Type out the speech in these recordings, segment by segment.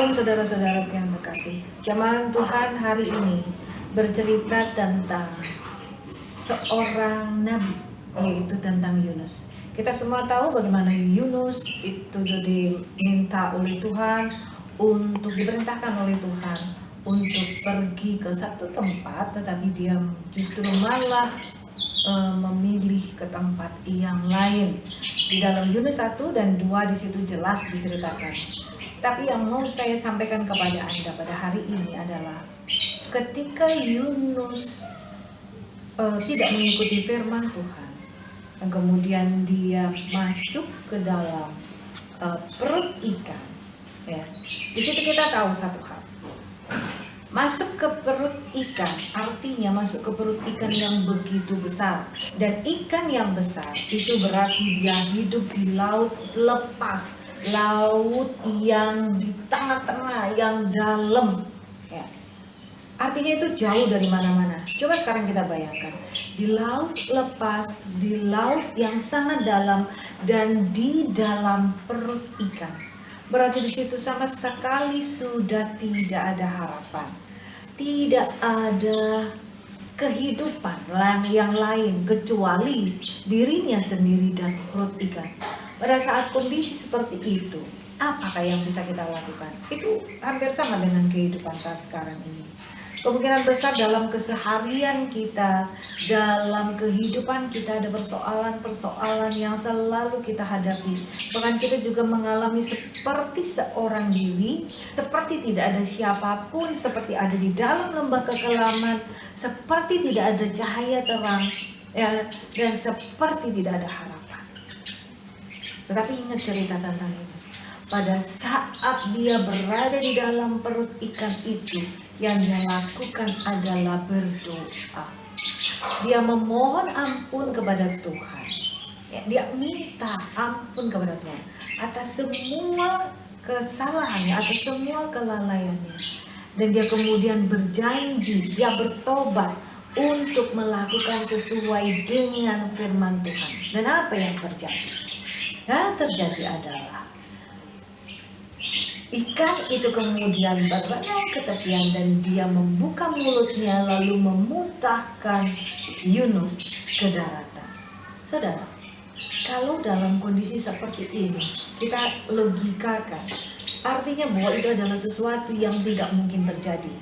Shalom saudara-saudara yang terkasih. Jemaat Tuhan hari ini bercerita tentang seorang nabi, yaitu tentang Yunus. Kita semua tahu bagaimana Yunus itu diminta oleh Tuhan untuk diperintahkan oleh Tuhan untuk pergi ke satu tempat, tetapi dia justru malah memilih ke tempat yang lain. Di dalam Yunus 1 dan 2 di situ jelas diceritakan. Tapi yang mau saya sampaikan kepada Anda pada hari ini adalah ketika Yunus tidak mengikuti firman Tuhan, dan kemudian dia masuk ke dalam perut ikan, ya. Di situ kita tahu satu hal. Masuk ke perut ikan artinya masuk ke perut ikan yang begitu besar, dan ikan yang besar itu berarti dia hidup di laut lepas, laut yang di tengah-tengah yang dalam, ya. Artinya itu jauh dari mana-mana. Coba sekarang kita bayangkan, di laut lepas, di laut yang sangat dalam, dan di dalam perut ikan. Berarti di situ sama sekali sudah tidak ada harapan, tidak ada kehidupan yang lain kecuali dirinya sendiri dan perut ikan. Pada saat kondisi seperti itu, apakah yang bisa kita lakukan? Itu hampir sama dengan kehidupan saat sekarang ini. Kemungkinan besar dalam keseharian kita, dalam kehidupan kita ada persoalan-persoalan yang selalu kita hadapi. Bahkan kita juga mengalami seperti seorang diri, seperti tidak ada siapapun, seperti ada di dalam lembah kekelaman, seperti tidak ada cahaya terang, ya, dan seperti tidak ada harapan. Tetapi ingat cerita tentang Yunus. Pada saat dia berada di dalam perut ikan itu, yang dia lakukan adalah berdoa. Dia memohon ampun kepada Tuhan. Ya, dia minta ampun kepada Tuhan atas semua kesalahannya, atas semua kelalaiannya. Dan dia kemudian berjanji, dia bertobat untuk melakukan sesuai dengan firman Tuhan. Dan apa yang terjadi? Yang terjadi adalah ikan itu kemudian berenang ke tepian dan dia membuka mulutnya lalu memuntahkan Yunus ke daratan. Saudara, kalau dalam kondisi seperti ini kita logikakan, artinya bahwa itu adalah sesuatu yang tidak mungkin terjadi.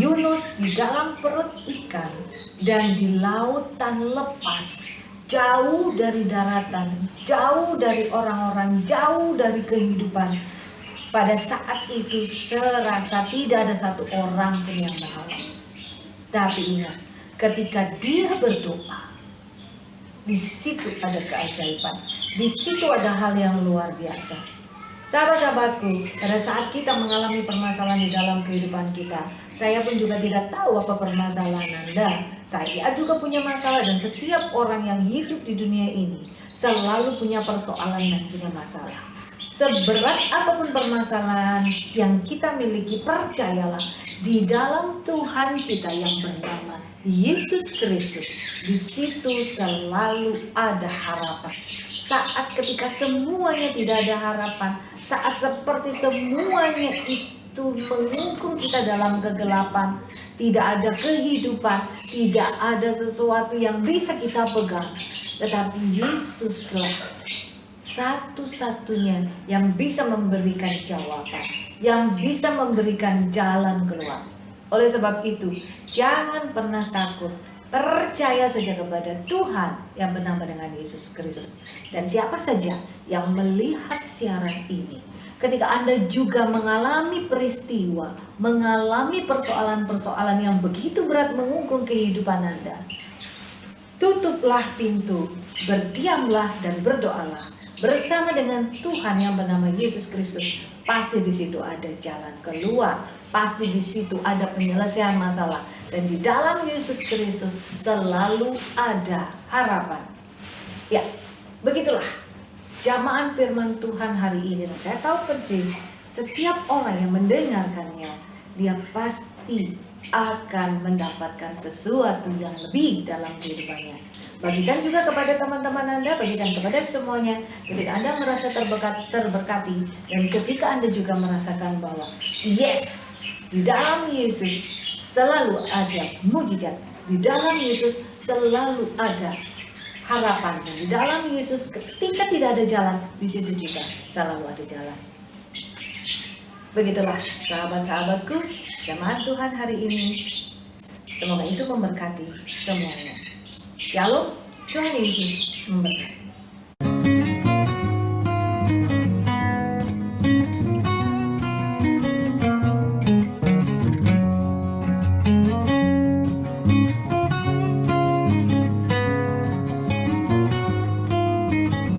Yunus di dalam perut ikan dan di lautan lepas, jauh dari daratan, jauh dari orang-orang, jauh dari kehidupan. Pada saat itu serasa tidak ada satu orang pun yang menolong. Tapi ingat, ketika dia berdoa, di situ ada keajaiban, di situ ada hal yang luar biasa. Sahabat-sahabatku, pada saat kita mengalami permasalahan di dalam kehidupan kita, saya pun juga tidak tahu apa permasalahan Anda. Saya juga punya masalah, dan setiap orang yang hidup di dunia ini selalu punya persoalan dan punya masalah. Seberat apapun permasalahan yang kita miliki, percayalah di dalam Tuhan kita yang bernama Yesus Kristus, di situ selalu ada harapan. Saat ketika semuanya tidak ada harapan, saat seperti semuanya itu mengungkung kita dalam kegelapan, tidak ada kehidupan, tidak ada sesuatu yang bisa kita pegang, tetapi Yesuslah satu-satunya yang bisa memberikan jawaban, yang bisa memberikan jalan keluar. Oleh sebab itu, jangan pernah takut. Percaya saja kepada Tuhan yang bernama dengan Yesus Kristus. Dan siapa saja yang melihat siaran ini, ketika Anda juga mengalami peristiwa, mengalami persoalan-persoalan yang begitu berat mengungkung kehidupan Anda, tutuplah pintu, berdiamlah dan berdoalah bersama dengan Tuhan yang bernama Yesus Kristus. Pasti di situ ada jalan keluar, pasti di situ ada penyelesaian masalah, dan di dalam Yesus Kristus selalu ada harapan. Ya, begitulah jamaah firman Tuhan hari ini. Dan saya tahu persis setiap orang yang mendengarkannya, dia pasti akan mendapatkan sesuatu yang lebih dalam kehidupannya. Bagikan juga kepada teman-teman Anda, bagikan kepada semuanya ketika Anda merasa terberkati, dan ketika Anda juga merasakan bahwa yes, di dalam Yesus selalu ada mujizat, di dalam Yesus selalu ada harapan, dan di dalam Yesus ketika tidak ada jalan, di situ juga selalu ada jalan. Begitulah sahabat-sahabatku, jemaat Tuhan hari ini. Semoga itu memberkati semuanya. Shalom, Tuhan Yesus memberkati.